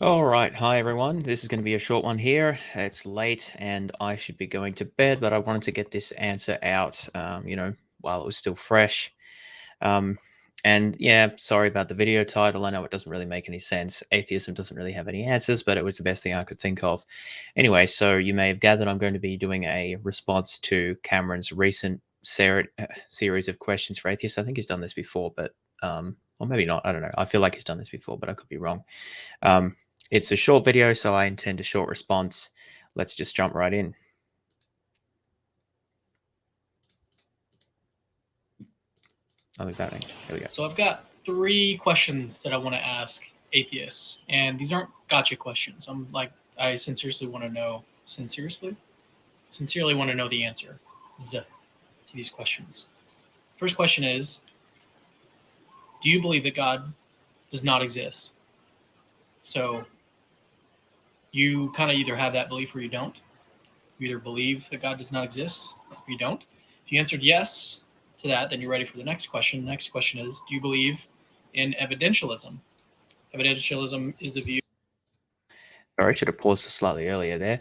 All right. Hi, everyone. This is going to be a short one here. It's late and I should be going to bed, but I wanted to get this answer out, while it was still fresh. Um, and yeah, sorry about the video title. I know it doesn't really make any sense. Atheism doesn't really have any answers, but it was the best thing I could think of. Anyway, so you may have gathered I'm going to be doing a response to Cameron's recent series of questions for atheists. I think he's done this before, but, or maybe not. I don't know. I feel like he's done this before, but I could be wrong. Um, it's a short video, so I intend a short response. Let's just jump right in. Nothing's happening. There we go. So I've got 3 questions that I want to ask atheists, and these aren't gotcha questions. I sincerely want to know the answer to these questions. First question is, do you believe that God does not exist? So you kind of either have that belief or you don't. You either believe that God does not exist or you don't. If you answered yes to that, then you're ready for the next question. The next question is, do you believe in evidentialism? Evidentialism is the view. Sorry, I should have paused slightly earlier there.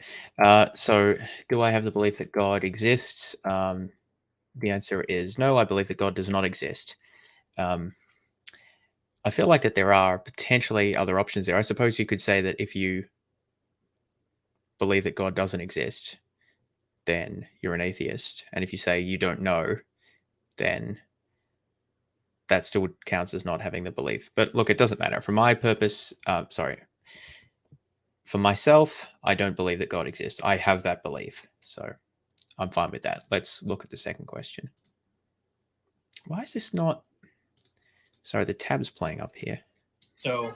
So, do I have the belief that God exists? The answer is no. I believe that God does not exist. Um, I feel like that there are potentially other options there. I suppose you could say that if you believe that God doesn't exist, then you're an atheist, and if you say you don't know, then that still counts as not having the belief. But look, it doesn't matter. For my purpose, for myself, I don't believe that God exists. I have that belief. So I'm fine with that. Let's look at the second question. Why is this not... Sorry, the tab's playing up here. So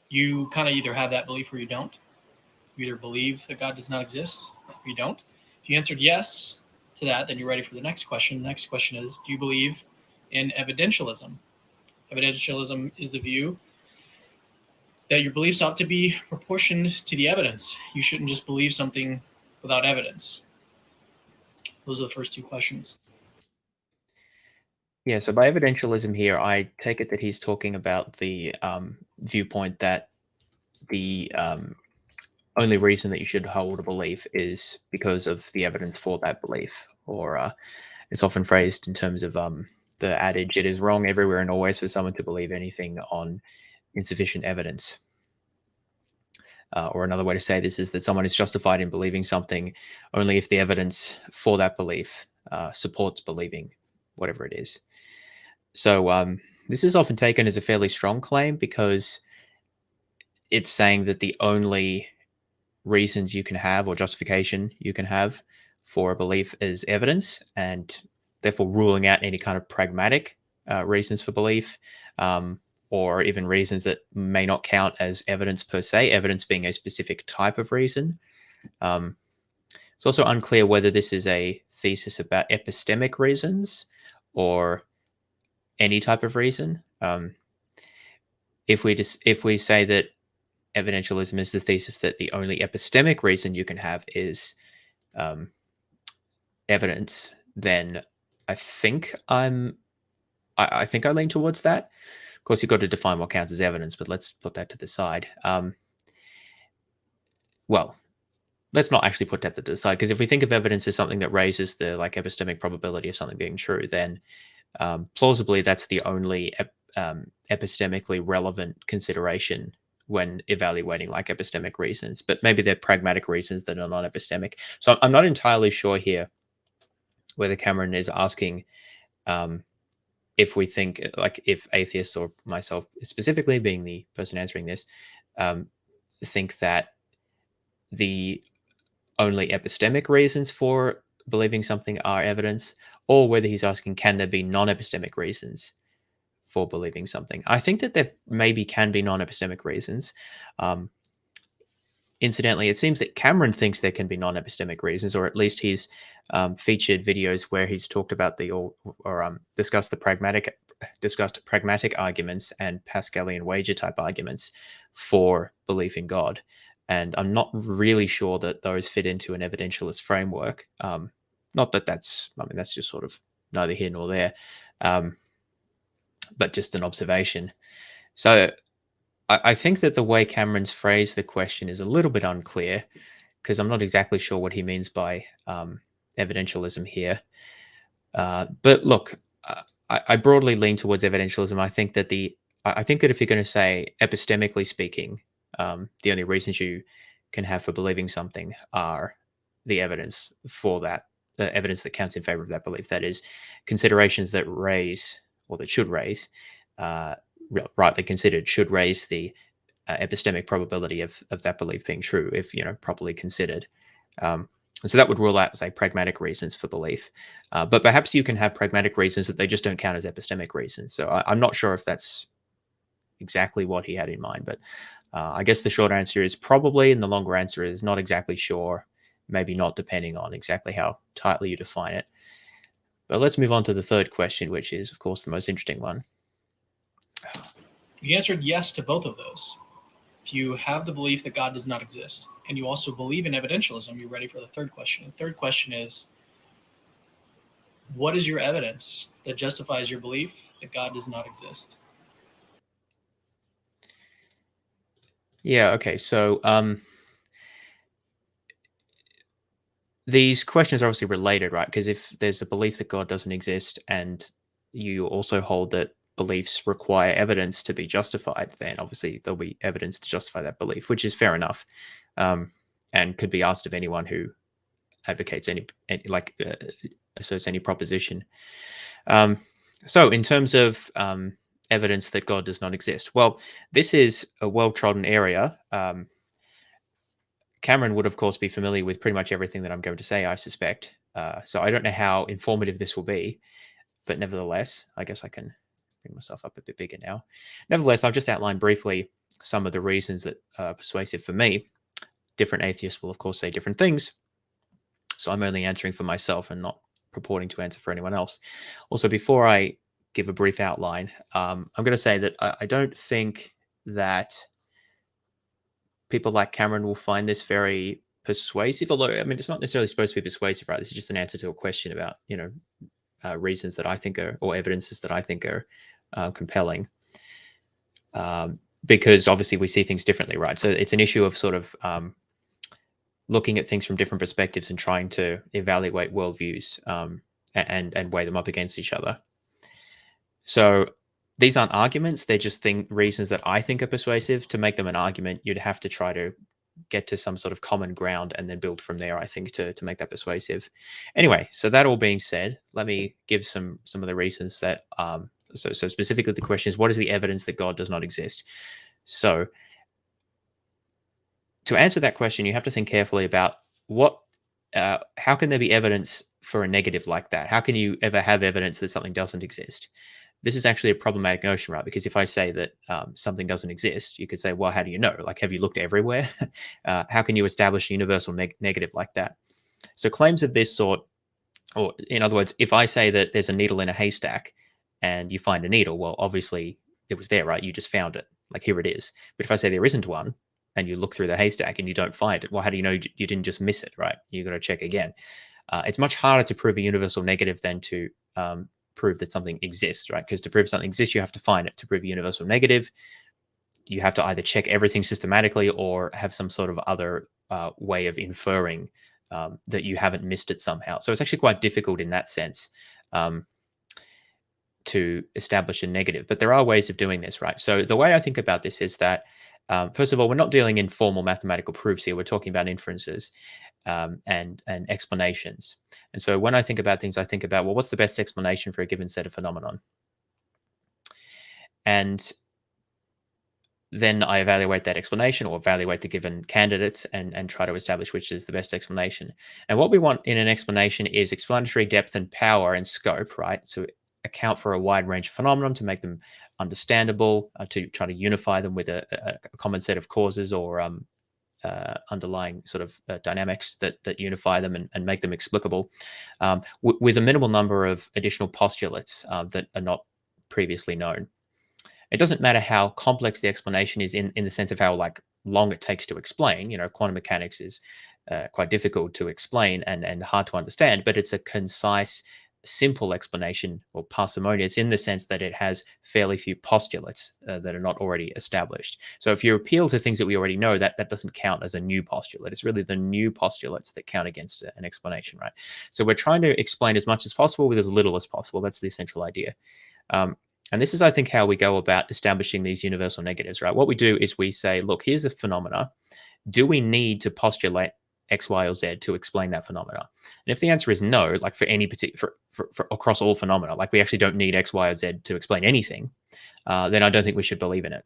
you kind of either have that belief or you don't. You either believe that God does not exist or you don't. If you answered yes to that, then you're ready for the next question. The next question is, do you believe in evidentialism? Evidentialism is the view that your beliefs ought to be proportioned to the evidence. You shouldn't just believe something without evidence. Those are the first 2 questions. Yeah, so by evidentialism here, I take it that he's talking about the viewpoint that the only reason that you should hold a belief is because of the evidence for that belief. Or it's often phrased in terms of the adage, it is wrong everywhere and always for someone to believe anything on insufficient evidence. Or another way to say this is that someone is justified in believing something only if the evidence for that belief supports believing whatever it is. So this is often taken as a fairly strong claim because it's saying that the only reasons you can have or justification you can have for a belief is evidence, and therefore ruling out any kind of pragmatic reasons for belief, or even reasons that may not count as evidence per se, evidence being a specific type of reason. It's also unclear whether this is a thesis about epistemic reasons or any type of reason. If we say that evidentialism is the thesis that the only epistemic reason you can have is evidence, then I think I think I lean towards that. Of course, you've got to define what counts as evidence, but let's put that to the side. Well, let's not actually put that to the side, because if we think of evidence as something that raises the epistemic probability of something being true, then plausibly that's the only epistemically relevant consideration when evaluating epistemic reasons. But maybe they're pragmatic reasons that are not epistemic. So I'm not entirely sure here whether Cameron is asking if we think, if atheists, or myself specifically being the person answering this, think that the only epistemic reasons for believing something are evidence, or whether he's asking, can there be non-epistemic reasons for believing something? I think that there maybe can be non-epistemic reasons. Incidentally, it seems that Cameron thinks there can be non-epistemic reasons, or at least he's featured videos where he's talked about discussed pragmatic arguments and Pascalian wager type arguments for belief in God. And I'm not really sure that those fit into an evidentialist framework. Not that that's just sort of neither here nor there, but just an observation. So I think that the way Cameron's phrased the question is a little bit unclear, because I'm not exactly sure what he means by evidentialism here. But look, I broadly lean towards evidentialism. I think that if you're going to say epistemically speaking, the only reasons you can have for believing something are the evidence for that, the evidence that counts in favor of that belief. That is, considerations that raise, or that should raise, uh, rightly considered, should raise the epistemic probability of that belief being true, if properly considered. And so that would rule out, say, pragmatic reasons for belief. But perhaps you can have pragmatic reasons that they just don't count as epistemic reasons. So I'm not sure if that's exactly what he had in mind. But I guess the short answer is probably, and the longer answer is not exactly sure, maybe not, depending on exactly how tightly you define it. But let's move on to the third question, which is, of course, the most interesting one. You answered yes to both of those. If you have the belief that God does not exist, and you also believe in evidentialism, you're ready for the third question. The third question is, what is your evidence that justifies your belief that God does not exist? Yeah, okay. So these questions are obviously related, right? Because if there's a belief that God doesn't exist and you also hold that beliefs require evidence to be justified, then obviously there'll be evidence to justify that belief, which is fair enough, and could be asked of anyone who advocates any asserts any proposition. So in terms of evidence that God does not exist, well, this is a well-trodden area. Cameron would, of course, be familiar with pretty much everything that I'm going to say, I suspect. So I don't know how informative this will be, but nevertheless, I guess I can bring myself up a bit bigger now. Nevertheless, I've just outlined briefly some of the reasons that are persuasive for me. Different atheists will, of course, say different things. So I'm only answering for myself and not purporting to answer for anyone else. Also, before I give a brief outline, I'm going to say that I don't think that people like Cameron will find this very persuasive, although, I mean, it's not necessarily supposed to be persuasive, right? This is just an answer to a question about, reasons that I think are, or evidences that I think are compelling. Because obviously we see things differently, right? So it's an issue of sort of looking at things from different perspectives and trying to evaluate worldviews and weigh them up against each other. So these aren't arguments; they're just reasons that I think are persuasive. To make them an argument, you'd have to try to get to some sort of common ground and then build from there, I think, to make that persuasive. Anyway, so that all being said, let me give some of the reasons that so specifically the question is, what is the evidence that God does not exist? So to answer that question, you have to think carefully about how can there be evidence for a negative like that? How can you ever have evidence that something doesn't exist? This is actually a problematic notion, right? Because if I say that something doesn't exist, you could say, well, how do you know? Like, have you looked everywhere? How can you establish a universal negative like that? So claims of this sort, or in other words, if I say that there's a needle in a haystack and you find a needle, well, obviously it was there, right? You just found it. Like, here it is. But if I say there isn't one and you look through the haystack and you don't find it, well, how do you know you didn't just miss it, right? You got to check again. It's much harder to prove a universal negative than to prove that something exists, right? Because to prove something exists, you have to find it. To prove a universal negative, you have to either check everything systematically or have some sort of other way of inferring that you haven't missed it somehow. So it's actually quite difficult in that sense to establish a negative. But there are ways of doing this, right? So the way I think about this is that, first of all, we're not dealing in formal mathematical proofs here. We're talking about inferences and explanations. And so when I think about things, I think about, well, what's the best explanation for a given set of phenomenon? And then I evaluate that explanation, or evaluate the given candidates and try to establish which is the best explanation. And what we want in an explanation is explanatory depth and power and scope, right? To account for a wide range of phenomena, to make them understandable, to try to unify them with a common set of causes or underlying sort of dynamics that unify them and make them explicable, with a minimal number of additional postulates that are not previously known. It doesn't matter how complex the explanation is in the sense of how long it takes to explain. Quantum mechanics is quite difficult to explain and hard to understand, but it's a concise simple explanation or parsimonious in the sense that it has fairly few postulates that are not already established. So if you appeal to things that we already know, that doesn't count as a new postulate. It's really the new postulates that count against an explanation, right? So we're trying to explain as much as possible with as little as possible. That's the essential idea. And this is, I think, how we go about establishing these universal negatives, right? What we do is we say, look, here's a phenomena. Do we need to postulate X, Y, or Z to explain that phenomena? And if the answer is no, like for any particular, for across all phenomena, like we actually don't need X, Y, or Z to explain anything, then I don't think we should believe in it.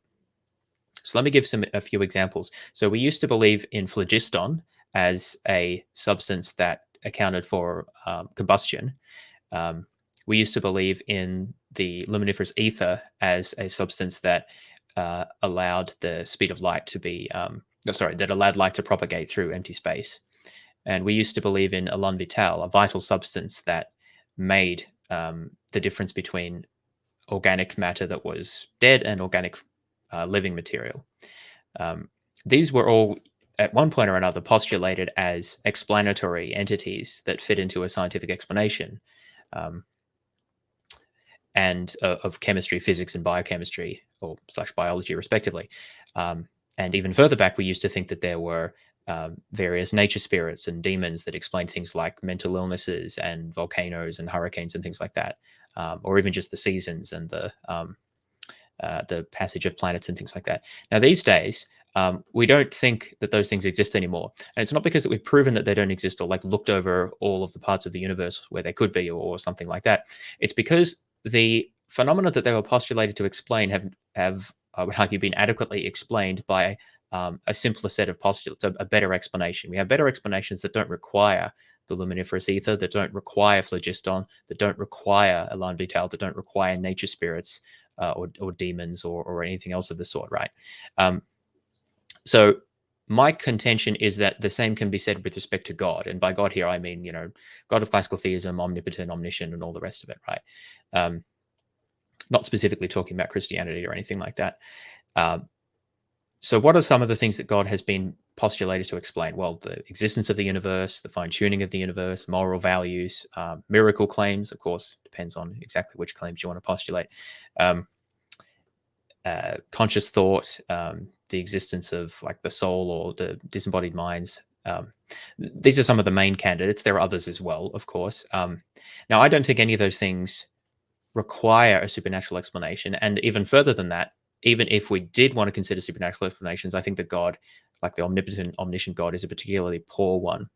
So let me give a few examples. So we used to believe in phlogiston as a substance that accounted for combustion. We used to believe in the luminiferous ether as a substance that allowed the speed of light to be, that allowed light to propagate through empty space. And we used to believe in elan vital, a vital substance that made the difference between organic matter that was dead and organic living material. These were all, at one point or another, postulated as explanatory entities that fit into a scientific explanation. And of chemistry, physics, and biochemistry, or / biology, respectively. And even further back, we used to think that there were various nature spirits and demons that explained things like mental illnesses and volcanoes and hurricanes and things like that, or even just the seasons and the passage of planets and things like that. Now, these days, we don't think that those things exist anymore. And it's not because that we've proven that they don't exist or like looked over all of the parts of the universe where they could be or something like that. It's because the phenomena that they were postulated to explain have I would argue, been adequately explained by a simpler set of postulates, a better explanation. We have better explanations that don't require the luminiferous ether, that don't require phlogiston, that don't require elan vital, that don't require nature spirits or demons or anything else of the sort, right? So my contention is that the same can be said with respect to God. And by God here, I mean, God of classical theism, omnipotent, omniscient, and all the rest of it, right? Not specifically talking about Christianity or anything like that. So what are some of the things that God has been postulated to explain? Well, the existence of the universe, the fine-tuning of the universe, moral values, miracle claims, of course, depends on exactly which claims you want to postulate, conscious thought, the existence of like the soul or the disembodied minds. These are some of the main candidates. There are others as well, of course. Now, I don't think any of those things require a supernatural explanation. And even further than that, even if we did want to consider supernatural explanations, I think that God, like the omnipotent, omniscient God, is a particularly poor one.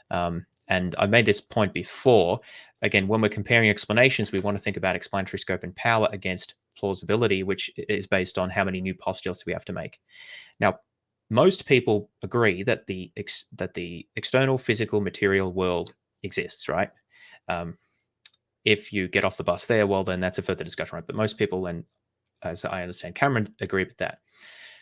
And I made this point before. Again, when we're comparing explanations, we want to think about explanatory scope and power against plausibility, which is based on how many new postulates we have to make. Now, most people agree that the external physical material world exists, right? If you get off the bus there, well, then that's a further discussion, right? But most people, and as I understand Cameron, agree with that.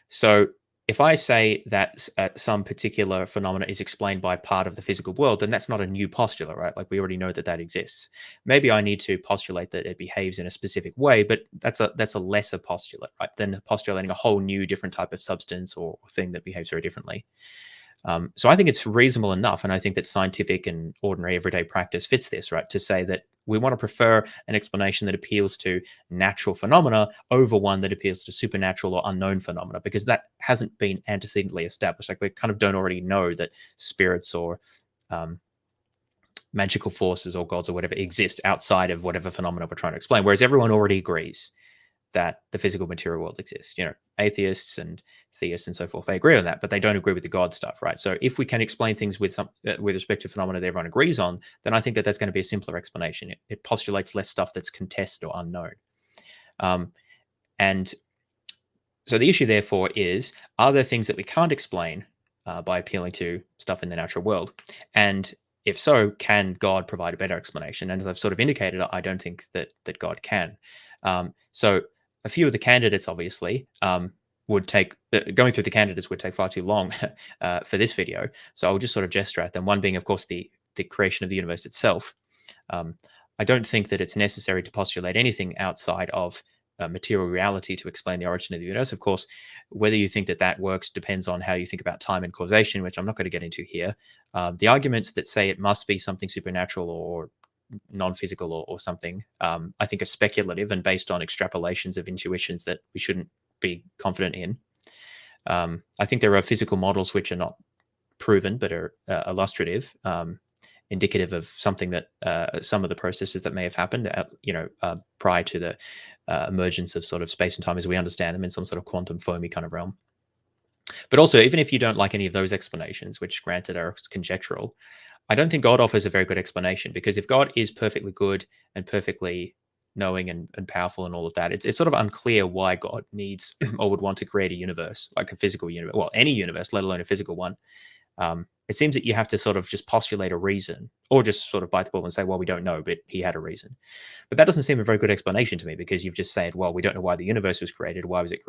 So if I say that some particular phenomena is explained by part of the physical world, then that's not a new postulate, right? Like we already know that exists. Maybe I need to postulate that it behaves in a specific way, but that's a lesser postulate, right? Than postulating a whole new different type of substance or thing that behaves very differently. So I think it's reasonable enough, and I think that scientific and ordinary everyday practice fits this, right? To say that we want to prefer an explanation that appeals to natural phenomena over one that appeals to supernatural or unknown phenomena, because that hasn't been antecedently established. Like we kind of don't already know that spirits or magical forces or gods or whatever exist outside of whatever phenomena we're trying to explain, whereas everyone already agrees that the physical material world exists. Atheists and theists and so forth, they agree on that, but they don't agree with the God stuff, right? So if we can explain things with respect to phenomena that everyone agrees on, then I think that that's going to be a simpler explanation. It postulates less stuff that's contested or unknown. And so the issue, therefore, is, are there things that we can't explain by appealing to stuff in the natural world? And if so, can God provide a better explanation? And as I've sort of indicated, I don't think that God can. So a few of the candidates, obviously, would take going through the candidates would take far too long for this video. So I'll just sort of gesture at them. One being, of course, the creation of the universe itself. I don't think that it's necessary to postulate anything outside of material reality to explain the origin of the universe. Of course, whether you think that works depends on how you think about time and causation, which I'm not going to get into here. The arguments that say it must be something supernatural or non-physical or something, I think are speculative and based on extrapolations of intuitions that we shouldn't be confident in. I think there are physical models which are not proven but are illustrative, indicative of something that some of the processes that may have happened, prior to the emergence of sort of space and time as we understand them in some sort of quantum foamy kind of realm. But also, even if you don't like any of those explanations, which granted are conjectural, I don't think God offers a very good explanation, because if God is perfectly good and perfectly knowing and powerful and all of that, it's sort of unclear why God needs or would want to create a universe, like a physical universe, well, any universe, let alone a physical one. It seems that you have to sort of just postulate a reason, or just sort of bite the bullet and say, well, we don't know, but he had a reason. But that doesn't seem a very good explanation to me, because you've just said, well, we don't know why the universe was created. Why was it?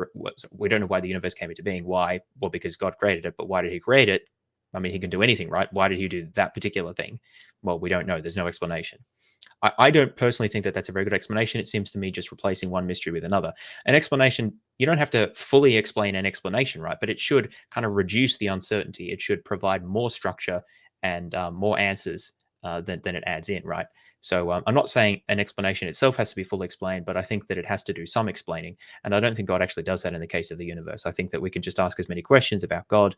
We don't know why the universe came into being. Why? Well, because God created it. But why did he create it? I mean, he can do anything, right? Why did he do that particular thing? Well, we don't know. There's no explanation. I don't personally think that that's a very good explanation. It seems to me just replacing one mystery with another. An explanation, you don't have to fully explain an explanation, right? But it should kind of reduce the uncertainty. It should provide more structure and more answers than it adds in, right? So I'm not saying an explanation itself has to be fully explained, but I think that it has to do some explaining. And I don't think God actually does that in the case of the universe. I think that we can just ask as many questions about God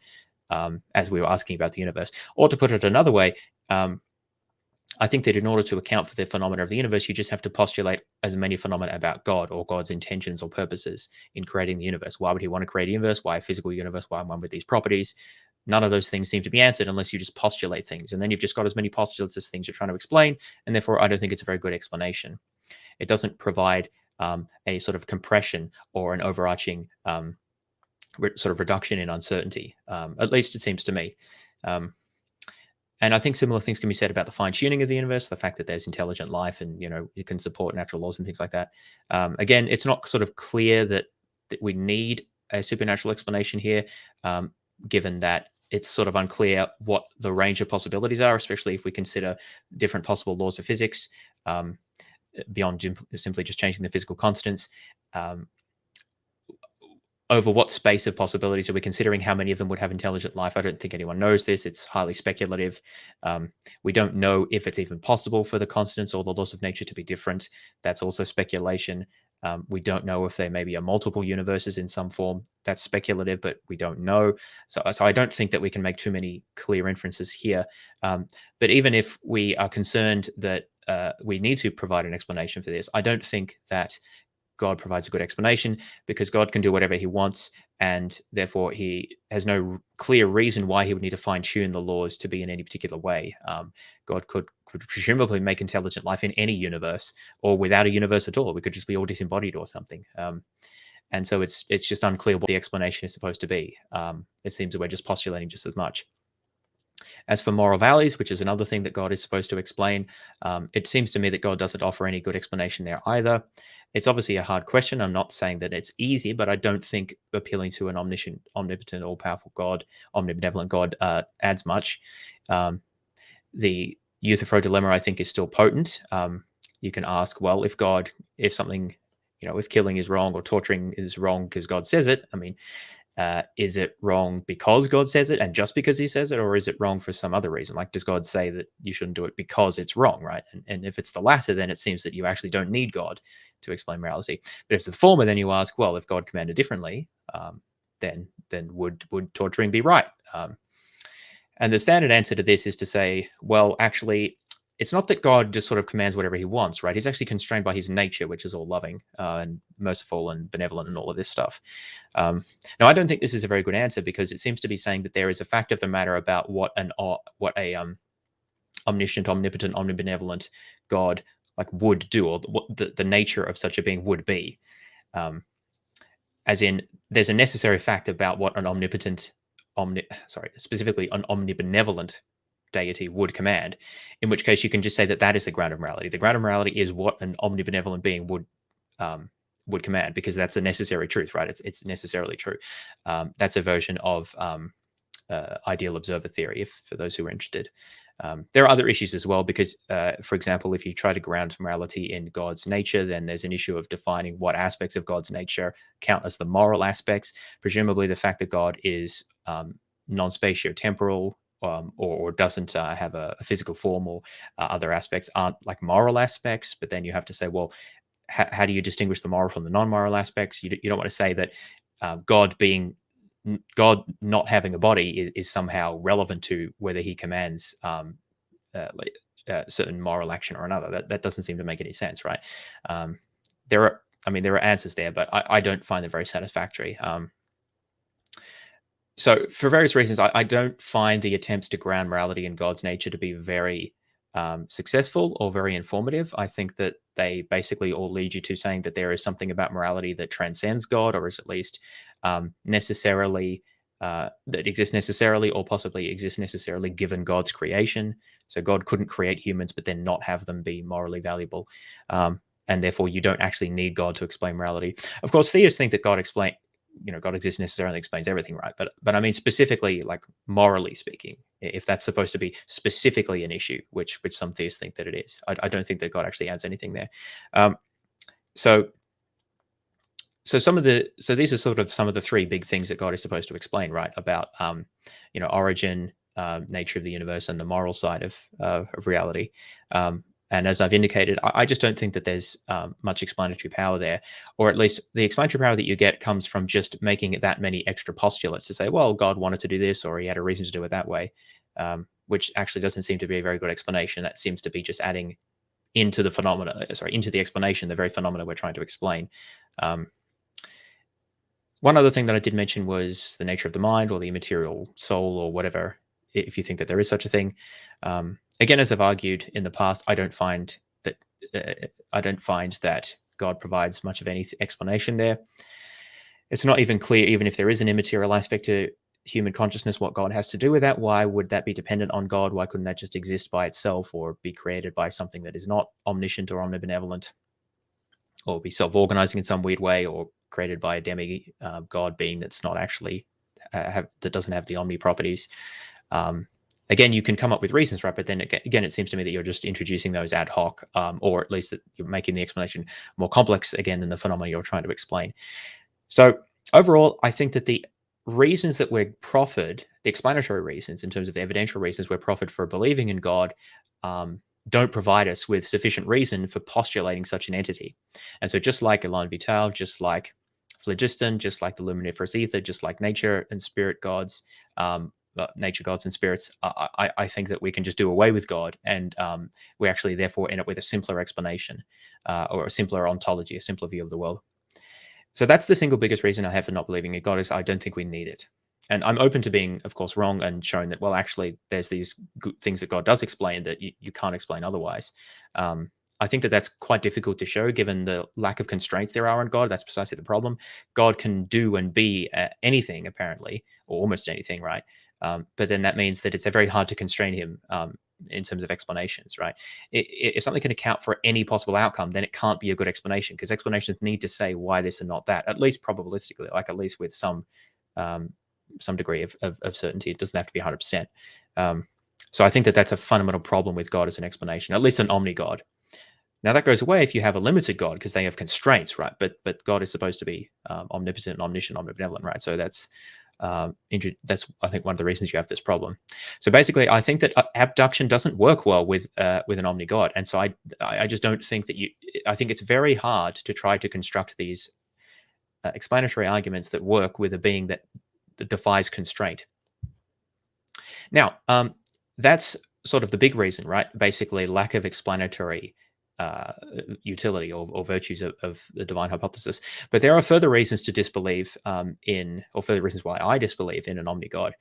as we were asking about the universe. Or to put it another way, I think that in order to account for the phenomena of the universe, you just have to postulate as many phenomena about God or God's intentions or purposes in creating the universe. Why would he want to create a universe? Why a physical universe? Why one with these properties? None of those things seem to be answered unless you just postulate things. And then you've just got as many postulates as things you're trying to explain. And therefore, I don't think it's a very good explanation. It doesn't provide a sort of compression or an overarching sort of reduction in uncertainty. At least it seems to me. And I think similar things can be said about the fine-tuning of the universe, the fact that there's intelligent life and, it can support natural laws and things like that. Again, it's not sort of clear that we need a supernatural explanation here, given that it's sort of unclear what the range of possibilities are, especially if we consider different possible laws of physics beyond simply just changing the physical constants. Over what space of possibilities are we considering? How many of them would have intelligent life? I don't think anyone knows this. It's highly speculative. We don't know if it's even possible for the constants or the laws of nature to be different. That's also speculation. We don't know if there maybe are multiple universes in some form. That's speculative, but we don't know. So I don't think that we can make too many clear inferences here. But even if we are concerned that we need to provide an explanation for this, I don't think that God provides a good explanation, because God can do whatever he wants, and therefore he has no clear reason why he would need to fine-tune the laws to be in any particular way. God could presumably make intelligent life in any universe, or without a universe at all. We could just be all disembodied or something. And so it's just unclear what the explanation is supposed to be. It seems that we're just postulating just as much. As for moral values, which is another thing that God is supposed to explain, it seems to me that God doesn't offer any good explanation there either. It's obviously a hard question. I'm not saying that it's easy, but I don't think appealing to an omniscient, omnipotent, all-powerful God, omnibenevolent God adds much. The Euthyphro Dilemma, I think, is still potent. You can ask, well, if something, if killing is wrong or torturing is wrong because God says it, I mean, is it wrong because God says it and just because he says it, or is it wrong for some other reason? Like, does God say that you shouldn't do it because it's wrong, right? And if it's the latter, then it seems that you actually don't need God to explain morality. But if it's the former, then you ask, well, if God commanded differently, then would torturing be right? And the standard answer to this is to say, well, actually, it's not that God just sort of commands whatever he wants, right? He's actually constrained by his nature, which is all loving and merciful and benevolent and all of this stuff. Now, I don't think this is a very good answer, because it seems to be saying that there is a fact of the matter about what a omniscient, omnipotent, omnibenevolent God like would do, or what the nature of such a being would be. As in, there's a necessary fact about what an specifically an omnibenevolent deity would command, in which case you can just say that is the ground of morality. The ground of morality is what an omnibenevolent being would command, because that's a necessary truth, right? It's necessarily true. That's a version of ideal observer theory, for those who are interested. There are other issues as well, because, for example, if you try to ground morality in God's nature, then there's an issue of defining what aspects of God's nature count as the moral aspects. Presumably the fact that God is non-spatio-temporal, or doesn't have a physical form, or other aspects aren't like moral aspects. But then you have to say, well, how do you distinguish the moral from the non-moral aspects? You don't want to say that God not having a body is somehow relevant to whether he commands certain moral action or another. That doesn't seem to make any sense, right? There are answers there, but I don't find them very satisfactory. So for various reasons, I don't find the attempts to ground morality in God's nature to be very successful or very informative. I think that they basically all lead you to saying that there is something about morality that transcends God, or is at least necessarily that exists necessarily, or possibly exists necessarily given God's creation. So God couldn't create humans but then not have them be morally valuable. And therefore you don't actually need God to explain morality. Of course, theists think that God exists necessarily explains everything, right? But I mean, specifically, like morally speaking, if that's supposed to be specifically an issue, which some theists think that it is, I don't think that God actually adds anything there. So these are sort of some of the three big things that God is supposed to explain, right? About origin, nature of the universe, and the moral side of reality. And as I've indicated, I just don't think that there's much explanatory power there, or at least the explanatory power that you get comes from just making that many extra postulates to say, well, God wanted to do this, or he had a reason to do it that way, which actually doesn't seem to be a very good explanation. That seems to be just adding into the explanation, the very phenomena we're trying to explain. One other thing that I did mention was the nature of the mind, or the immaterial soul, or whatever, if you think that there is such a thing. Again, as I've argued in the past, I don't find that God provides much of any explanation there. It's not even clear, even if there is an immaterial aspect to human consciousness, what God has to do with that. Why would that be dependent on God? Why couldn't that just exist by itself, or be created by something that is not omniscient or omnibenevolent, or be self-organizing in some weird way, or created by a god being that's not actually that doesn't have the omni properties? Again, you can come up with reasons, right? But then again, it seems to me that you're just introducing those ad hoc, or at least that you're making the explanation more complex again than the phenomena you're trying to explain. So overall, I think that the reasons that we're proffered, the explanatory reasons in terms of the evidential reasons we're proffered for believing in God, don't provide us with sufficient reason for postulating such an entity. And so just like Elan Vital, just like phlogiston, just like the luminiferous ether, just like nature and spirit gods, nature gods and spirits, I think that we can just do away with God, and we actually therefore end up with a simpler explanation, or a simpler ontology, a simpler view of the world. So that's the single biggest reason I have for not believing in God, is I don't think we need it. And I'm open to being, of course, wrong and showing that, well, actually, there's these good things that God does explain that you can't explain otherwise. I think that that's quite difficult to show, given the lack of constraints there are on God. That's precisely the problem. God can do and be anything, apparently, or almost anything, right? But then that means that it's very hard to constrain him in terms of explanations, right? If something can account for any possible outcome, then it can't be a good explanation, because explanations need to say why this and not that, at least probabilistically, like at least with some degree of certainty. It doesn't have to be 100%. So I think that that's a fundamental problem with God as an explanation, at least an omni-God. Now that goes away if you have a limited God, because they have constraints, right? But God is supposed to be omnipotent, omniscient, omnibenevolent, right? So that's I think one of the reasons you have this problem. So basically, I think that abduction doesn't work well with an omni-God, and so I just don't think that I think it's very hard to try to construct these explanatory arguments that work with a being that defies constraint. Now, that's sort of the big reason, right? Basically, lack of explanatory utility or virtues of the divine hypothesis. But there are further reasons to disbelieve or further reasons why I disbelieve in an omni-God.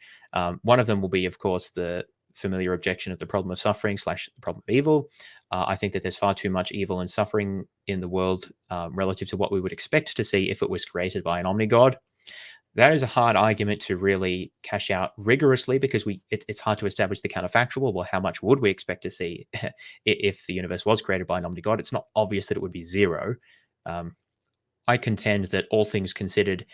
One of them will be, of course, the familiar objection of the problem of suffering / the problem of evil. I think that there's far too much evil and suffering in the world relative to what we would expect to see if it was created by an omni-God. That is a hard argument to really cash out rigorously, because it's hard to establish the counterfactual. Well, how much would we expect to see if the universe was created by an omni-God? It's not obvious that it would be zero. I contend that, all things considered,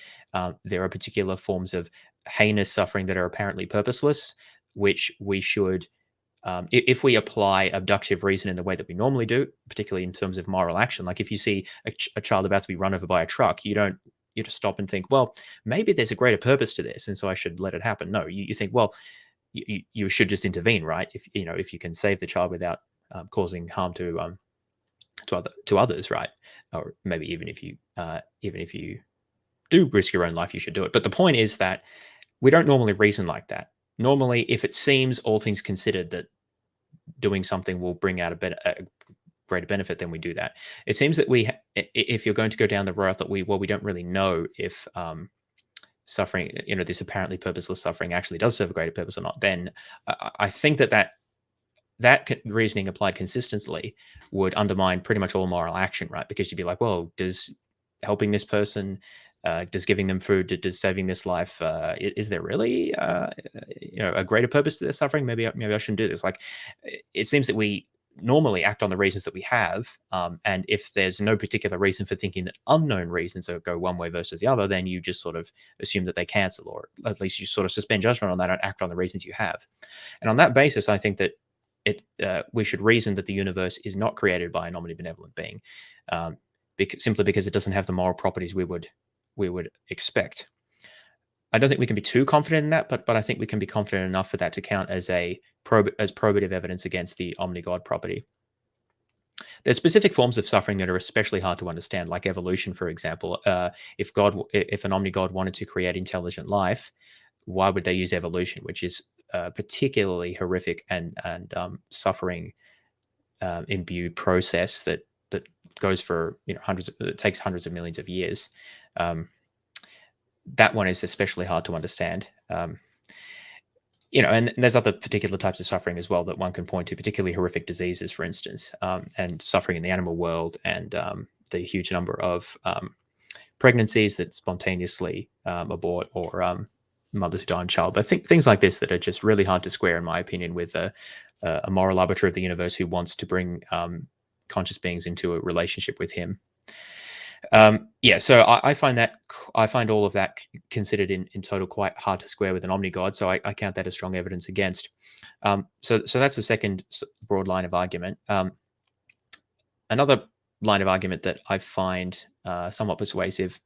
there are particular forms of heinous suffering that are apparently purposeless, which we should, if we apply abductive reason in the way that we normally do, particularly in terms of moral action. Like if you see a child about to be run over by a truck, you just stop and think, well, maybe there's a greater purpose to this, and so I should let it happen. No, you think, well, you should just intervene, right? If you can save the child without causing harm to others, right? Or maybe even if you do risk your own life, you should do it. But the point is that we don't normally reason like that. Normally, if it seems, all things considered, that doing something will bring out a greater benefit, then we do that. It seems that if you're going to go down the route that we don't really know if suffering, this apparently purposeless suffering actually does serve a greater purpose or not, then I think that reasoning applied consistently would undermine pretty much all moral action, right? Because you'd be like, well, does helping this person, does giving them food, does saving this life, is there really a greater purpose to their suffering? Maybe I shouldn't do this. Like, it seems that we normally act on the reasons that we have, and if there's no particular reason for thinking that unknown reasons go one way versus the other, then you just sort of assume that they cancel, or at least you sort of suspend judgment on that and act on the reasons you have. And on that basis, I think that we should reason that the universe is not created by an omnibenevolent being, simply because it doesn't have the moral properties we would expect. I don't think we can be too confident in that, but I think we can be confident enough for that to count as probative evidence against the omnigod property. There's specific forms of suffering that are especially hard to understand, like evolution, for example. If an omnigod wanted to create intelligent life, why would they use evolution, which is particularly horrific and suffering imbued process that goes for it takes hundreds of millions of years. That one is especially hard to understand. And there's other particular types of suffering as well that one can point to, particularly horrific diseases, for instance, and suffering in the animal world, and the huge number of pregnancies that spontaneously abort, or mothers who die in child. But I think things like this that are just really hard to square, in my opinion, with a moral arbiter of the universe who wants to bring conscious beings into a relationship with him. So I find all of that considered in total quite hard to square with an omnigod. So I count that as strong evidence against. So that's the second broad line of argument. Another line of argument that I find somewhat persuasive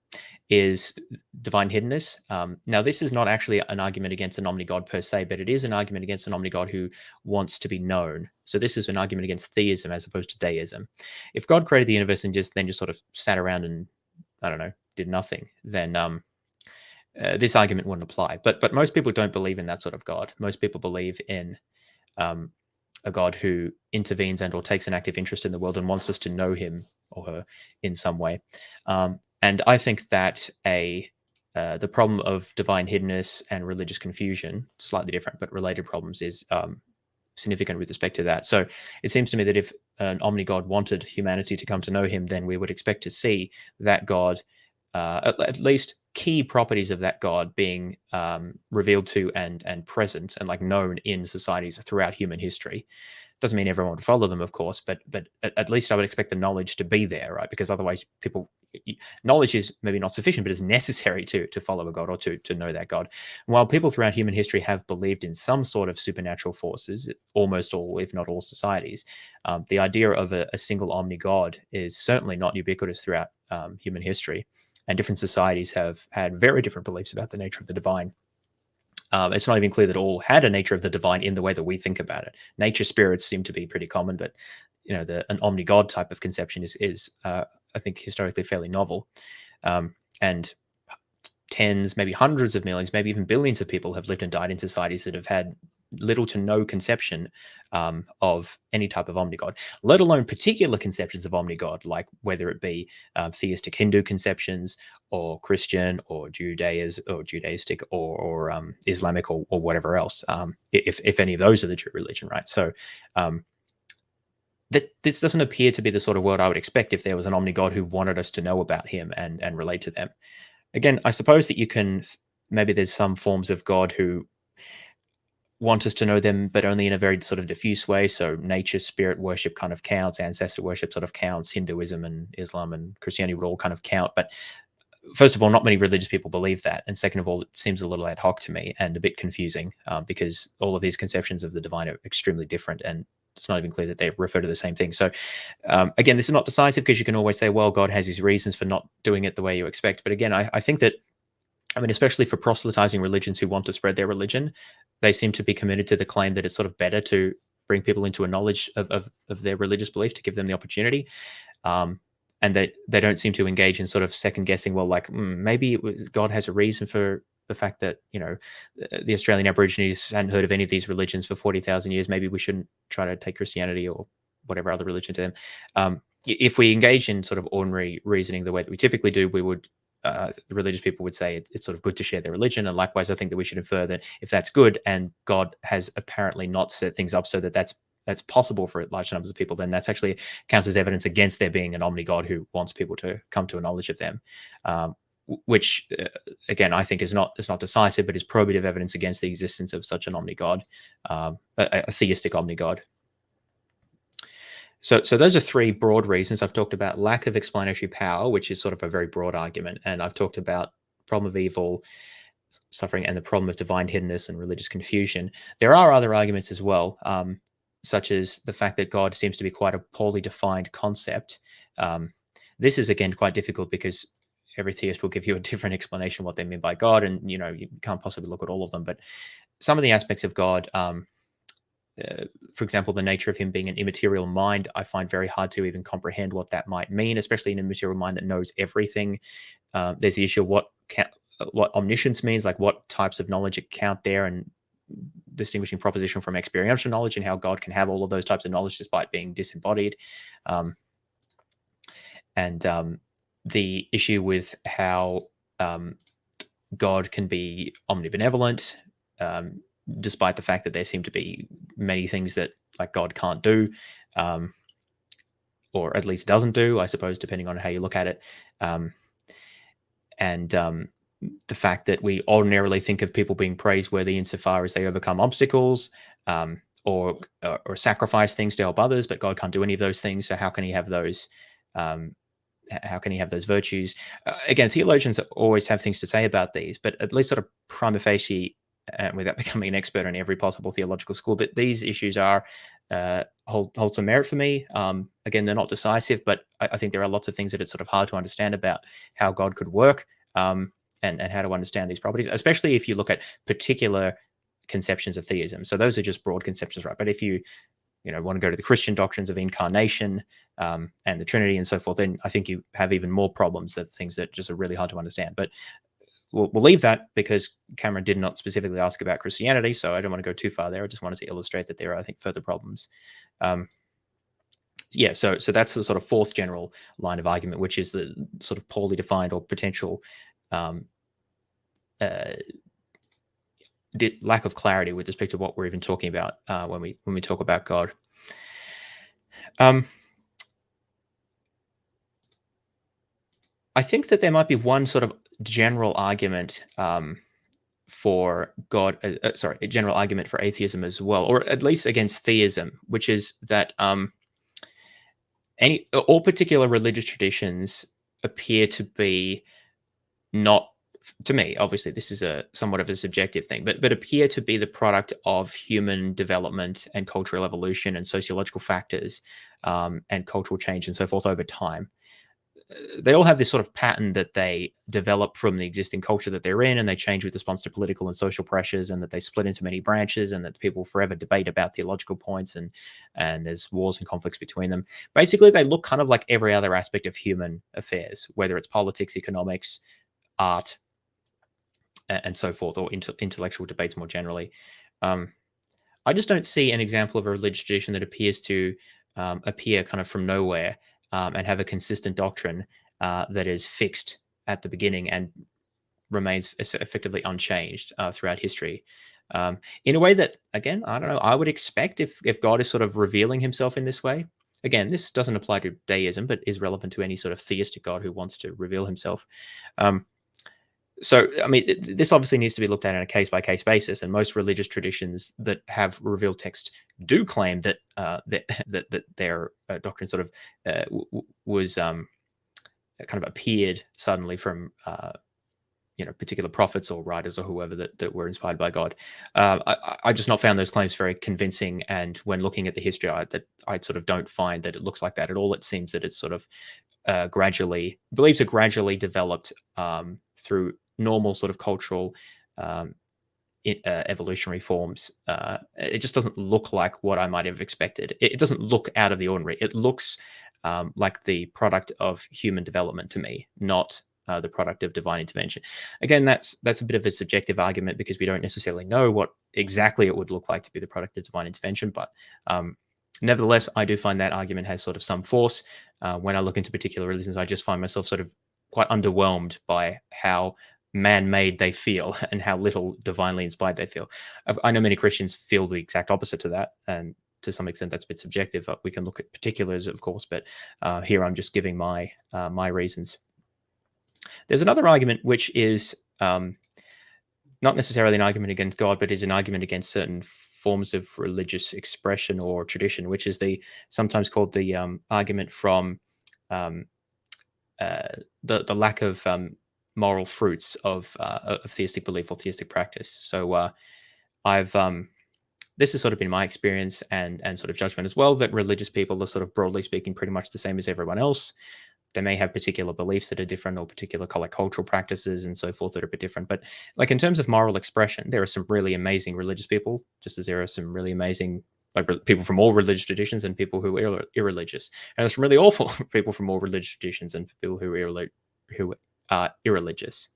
is divine hiddenness. Now, this is not actually an argument against an omnigod per se, but it is an argument against an omnigod who wants to be known. So this is an argument against theism as opposed to deism. If God created the universe and just sort of sat around and, I don't know, did nothing, then this argument wouldn't apply. But most people don't believe in that sort of God. Most people believe in a God who intervenes and or takes an active interest in the world and wants us to know him or her in some way. And I think that the problem of divine hiddenness and religious confusion, slightly different but related problems, is significant with respect to that. So it seems to me that if an omnigod wanted humanity to come to know him, then we would expect to see that God, at least key properties of that God, being revealed to and present and known in societies throughout human history. Doesn't mean everyone would follow them, of course, but at least I would expect the knowledge to be there, right? Because otherwise, knowledge is maybe not sufficient, but is necessary to follow a God or to know that God. And while people throughout human history have believed in some sort of supernatural forces, almost all, if not all, societies, the idea of a single omnigod is certainly not ubiquitous throughout human history. And different societies have had very different beliefs about the nature of the divine. It's not even clear that all had a nature of the divine in the way that we think about it. Nature spirits seem to be pretty common, but an omnigod type of conception is I think, historically fairly novel. And tens, maybe hundreds of millions, maybe even billions of people have lived and died in societies that have had little to no conception of any type of omnigod, let alone particular conceptions of omnigod, like whether it be theistic Hindu conceptions or Christian or Judaistic or Islamic or whatever else, if any of those are the true religion, right? So this doesn't appear to be the sort of world I would expect if there was an omnigod who wanted us to know about him and relate to them. Again, I suppose that maybe there's some forms of God who want us to know them, but only in a very sort of diffuse way. So nature, spirit worship kind of counts, ancestor worship sort of counts, Hinduism and Islam and Christianity would all kind of count. But first of all, not many religious people believe that. And second of all, it seems a little ad hoc to me and a bit confusing because all of these conceptions of the divine are extremely different, and it's not even clear that they refer to the same thing. So again, this is not decisive because you can always say, well, God has his reasons for not doing it the way you expect. But again, I think that I mean, especially for proselytizing religions who want to spread their religion, they seem to be committed to the claim that it's sort of better to bring people into a knowledge of their religious belief to give them the opportunity. Um, and they don't seem to engage in sort of second guessing. Well, like maybe God has a reason for the fact that the Australian Aborigines hadn't heard of any of these religions for 40,000 years. Maybe we shouldn't try to take Christianity or whatever other religion to them. If we engage in sort of ordinary reasoning the way that we typically do, we would the religious people would say it's sort of good to share their religion. And likewise, I think that we should infer that if that's good and God has apparently not set things up so that that's possible for large numbers of people, then that's actually counts as evidence against there being an omni-God who wants people to come to a knowledge of them, which, again, I think is not decisive, but is probative evidence against the existence of such an omni-God, a theistic omni-God. So those are three broad reasons. I've talked about lack of explanatory power, which is sort of a very broad argument, and I've talked about problem of evil, suffering, and the problem of divine hiddenness and religious confusion. There are other arguments as well, such as the fact that God seems to be quite a poorly defined concept. This is, again, quite difficult because every theist will give you a different explanation of what they mean by God, and you can't possibly look at all of them. But some of the aspects of God, for example, the nature of him being an immaterial mind, I find very hard to even comprehend what that might mean, especially an immaterial mind that knows everything. There's the issue of what omniscience means, like what types of knowledge account there, and distinguishing proposition from experiential knowledge, and how God can have all of those types of knowledge despite being disembodied. And the issue with how God can be omnibenevolent, despite the fact that there seem to be many things that like God can't do, or at least doesn't do, I suppose, depending on how you look at it. And the fact that we ordinarily think of people being praiseworthy insofar as they overcome obstacles, or sacrifice things to help others, but God can't do any of those things. So how can he have those? How can he have those virtues? Again, theologians always have things to say about these, but at least sort of prima facie, without becoming an expert on every possible theological school, that these issues are hold some merit for me. Again, they're not decisive, but I think there are lots of things that it's sort of hard to understand about how God could work, and how to understand these properties, especially if you look at particular conceptions of theism. So those are just broad conceptions, right? But if you want to go to the Christian doctrines of incarnation, and the Trinity and so forth, then I think you have even more problems, of things that just are really hard to understand. But we'll leave that because Cameron did not specifically ask about Christianity, so I don't want to go too far there. I just wanted to illustrate that there are, I think, further problems. So that's the sort of fourth general line of argument, which is the sort of poorly defined or potential lack of clarity with respect to what we're even talking about when we talk about God. I think that there might be one sort of general argument for God, a general argument for atheism as well, or at least against theism, which is that all particular religious traditions appear to be not, to me, obviously this is a somewhat of a subjective thing, but appear to be the product of human development and cultural evolution and sociological factors, and cultural change and so forth over time. They all have this sort of pattern that they develop from the existing culture that they're in, and they change with response to political and social pressures, and that they split into many branches, and that people forever debate about theological points, and there's wars and conflicts between them. Basically, they look kind of like every other aspect of human affairs, whether it's politics, economics, art, and so forth, or intellectual debates more generally. I just don't see an example of a religious tradition that appears to appear kind of from nowhere, and have a consistent doctrine that is fixed at the beginning and remains effectively unchanged throughout history. In a way that, again, I don't know, I would expect if God is sort of revealing himself in this way. Again, this doesn't apply to deism, but is relevant to any sort of theistic God who wants to reveal himself. So, I mean, this obviously needs to be looked at on a case-by-case basis, and most religious traditions that have revealed text do claim that that their doctrine sort of was kind of appeared suddenly from particular prophets or writers or whoever that were inspired by God. I just not found those claims very convincing, and when looking at the history, I sort of don't find that it looks like that at all. It seems that it's sort of beliefs are gradually developed through normal sort of cultural evolutionary forms, it just doesn't look like what I might have expected. It doesn't look out of the ordinary. It looks like the product of human development to me, not the product of divine intervention. Again, that's a bit of a subjective argument because we don't necessarily know what exactly it would look like to be the product of divine intervention. But nevertheless, I do find that argument has sort of some force. When I look into particular religions, I just find myself sort of quite underwhelmed by how man-made they feel and how little divinely inspired they feel. I know many Christians feel the exact opposite to that, and to some extent that's a bit subjective. We can look at particulars, of course, but here I'm just giving my my reasons. There's another argument which is not necessarily an argument against God, but is an argument against certain forms of religious expression or tradition, which is the sometimes called the argument from the lack of moral fruits of theistic belief or theistic practice. So I've this has sort of been my experience and sort of judgment as well, that religious people are sort of broadly speaking pretty much the same as everyone else. They may have particular beliefs that are different, or particular cultural practices and so forth that are a bit different. But like in terms of moral expression, there are some really amazing religious people, just as there are some really amazing people from all religious traditions and people who are irreligious. And there's some really awful people from all religious traditions and people who are irreligious.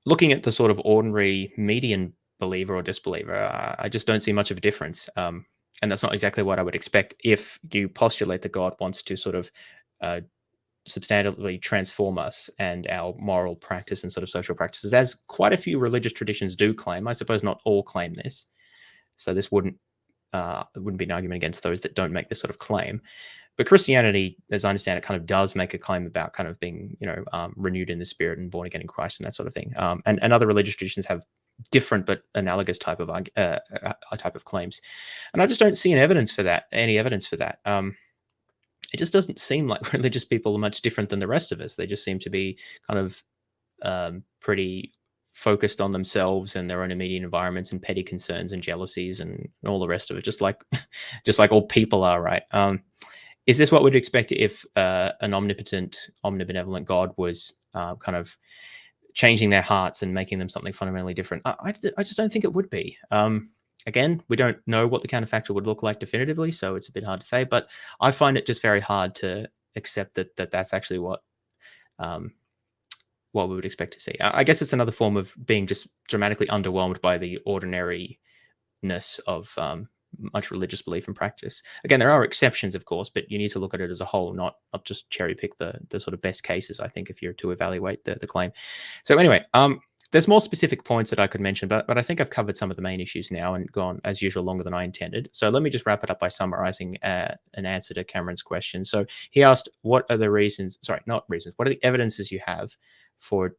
Looking at the sort of ordinary median believer or disbeliever, I just don't see much of a difference. And that's not exactly what I would expect if you postulate that God wants to sort of substantially transform us and our moral practice and sort of social practices, as quite a few religious traditions do claim. I suppose not all claim this. So this wouldn't be an argument against those that don't make this sort of claim. But Christianity, as I understand it, kind of does make a claim about kind of being, renewed in the spirit and born again in Christ and that sort of thing. And other religious traditions have different but analogous type of claims, and I just don't see any evidence for that. It just doesn't seem like religious people are much different than the rest of us. They just seem to be kind of pretty focused on themselves and their own immediate environments and petty concerns and jealousies and all the rest of it, just like all people are, right? Is this what we'd expect if an omnibenevolent God was kind of changing their hearts and making them something fundamentally different? I just don't think it would be. Again, we don't know what the counterfactual would look like definitively, so it's a bit hard to say. But I find it just very hard to accept that that's actually what we would expect to see. I guess it's another form of being just dramatically underwhelmed by the ordinariness of much religious belief and practice. Again, there are exceptions, of course, but you need to look at it as a whole, not just cherry pick the sort of best cases, I think, if you're to evaluate the claim. So anyway, there's more specific points that I could mention, but I think I've covered some of the main issues now and gone, as usual, longer than I intended. So let me just wrap it up by summarizing an answer to Cameron's question. So he asked, what are the reasons, sorry, not reasons, what are the evidences you have for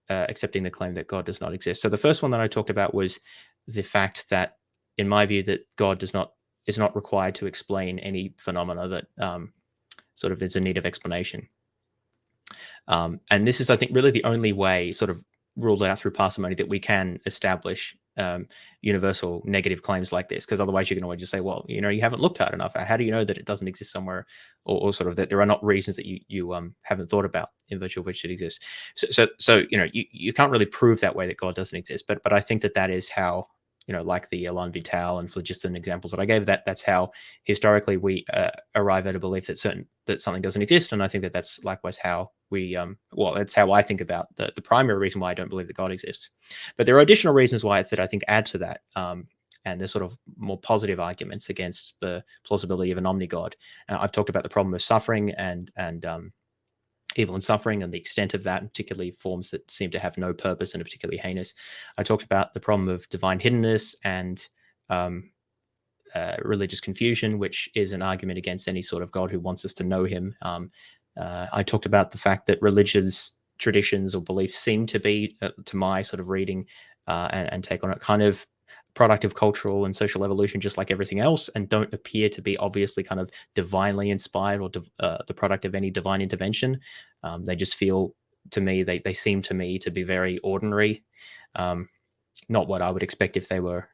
accepting the claim that God does not exist? So the first one that I talked about was the fact that, in my view, that God is not required to explain any phenomena that sort of is in need of explanation. And this is, I think, really the only way, sort of ruled out through parsimony, that we can establish universal negative claims like this, because otherwise you can always just say, well, you haven't looked hard enough. How do you know that it doesn't exist somewhere, or sort of that there are not reasons that you haven't thought about in virtue of which it exists? So you can't really prove that way that God doesn't exist, but I think that is how, like the Elan Vital and phlogiston examples that I gave, that's how historically we arrive at a belief that something doesn't exist. And I think that that's likewise how we, that's how I think about the primary reason why I don't believe that God exists. But there are additional reasons why that I think add to that. And there's sort of more positive arguments against the plausibility of an omni-God. I've talked about the problem of suffering and evil and suffering and the extent of that, particularly forms that seem to have no purpose and are particularly heinous. I talked about the problem of divine hiddenness and religious confusion, which is an argument against any sort of God who wants us to know him. I talked about the fact that religious traditions or beliefs seem to be, to my sort of reading and take on it, kind of product of cultural and social evolution, just like everything else, and don't appear to be obviously kind of divinely inspired or the product of any divine intervention. They just feel to me, they seem to me to be very ordinary, not what I would expect if they were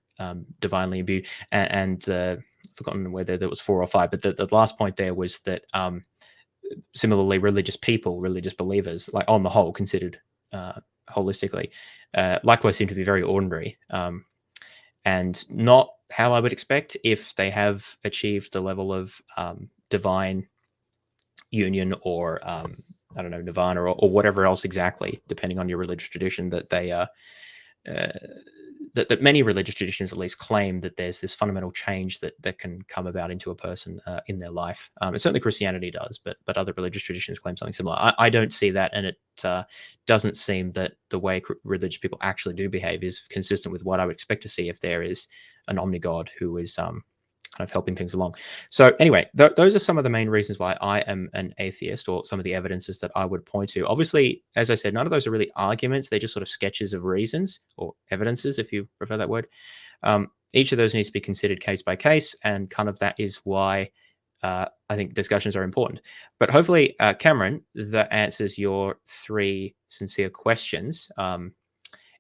divinely imbued. And I've forgotten whether there was 4 or 5, but the last point there was that similarly, religious people, religious believers, like on the whole, considered holistically, likewise seem to be very ordinary, and not how I would expect if they have achieved the level of divine union, or I don't know, nirvana, or whatever else exactly, depending on your religious tradition, that they that many religious traditions at least claim that there's this fundamental change that can come about into a person in their life. And certainly Christianity does, but other religious traditions claim something similar. I don't see that, and it doesn't seem that the way religious people actually do behave is consistent with what I would expect to see if there is an omnigod who is kind of helping things along. So anyway, those are some of the main reasons why I am an atheist, or some of the evidences that I would point to. Obviously, as I said, none of those are really arguments. They're just sort of sketches of reasons, or evidences, if you prefer that word. Each of those needs to be considered case by case, and kind of that is why I think discussions are important. But hopefully, Cameron, that answers your 3 sincere questions.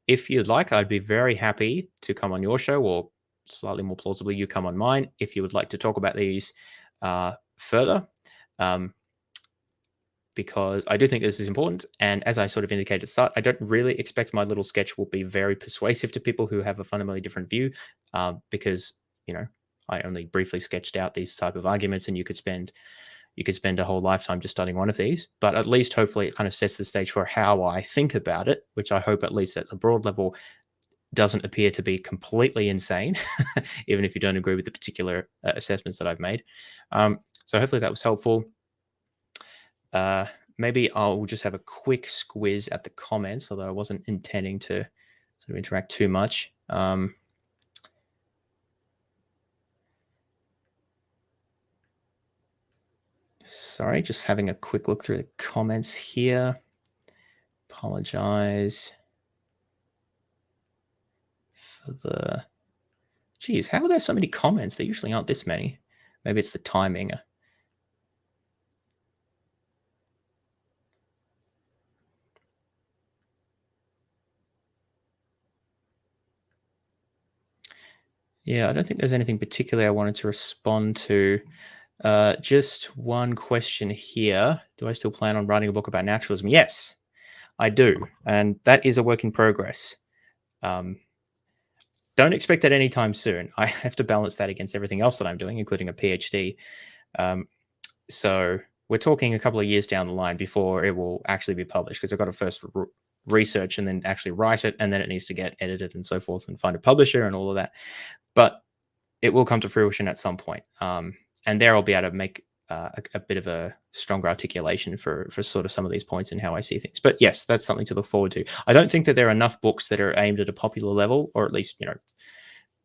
If you'd like, I'd be very happy to come on your show, or slightly more plausibly, you come on mine, if you would like to talk about these further, because I do think this is important. And as I sort of indicated at the start, I don't really expect my little sketch will be very persuasive to people who have a fundamentally different view, because, you know, I only briefly sketched out these type of arguments, and you could spend a whole lifetime just studying one of these. But at least hopefully it kind of sets the stage for how I think about it, which I hope at least at a broad level doesn't appear to be completely insane, even if you don't agree with the particular assessments that I've made. So hopefully that was helpful. Maybe I'll just have a quick squiz at the comments, although I wasn't intending to sort of interact too much. Sorry, just having a quick look through the comments here. Apologize for the... Geez, how are there so many comments? There usually aren't this many. Maybe it's the timing. Yeah, I don't think there's anything particularly I wanted to respond to. Just one question here. Do I still plan on writing a book about naturalism? Yes, I do. And that is a work in progress. Don't expect that anytime soon. I have to balance that against everything else that I'm doing, including a PhD. So we're talking a couple of years down the line before it will actually be published, because I've got to first research and then actually write it, and then it needs to get edited and so forth, and find a publisher and all of that. But it will come to fruition at some point. And there I'll be able to make a bit of a stronger articulation for sort of some of these points and how I see things. But yes, that's something to look forward to. I don't think that there are enough books that are aimed at a popular level, or at least, you know,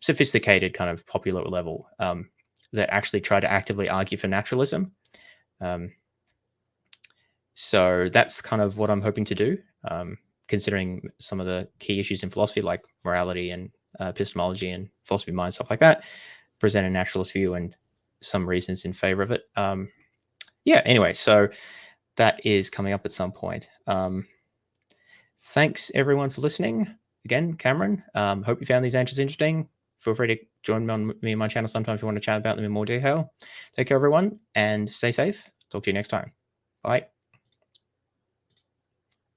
sophisticated kind of popular level, that actually try to actively argue for naturalism. So that's kind of what I'm hoping to do, considering some of the key issues in philosophy, like morality and epistemology and philosophy of mind, stuff like that, present a naturalist view and some reasons in favor of it. Yeah, anyway, so that is coming up at some point. Thanks everyone for listening. Again, Cameron, hope you found these answers interesting. Feel free to join me on my channel sometime if you want to chat about them in more detail. Take care, everyone, and stay safe. Talk to you next time. Bye.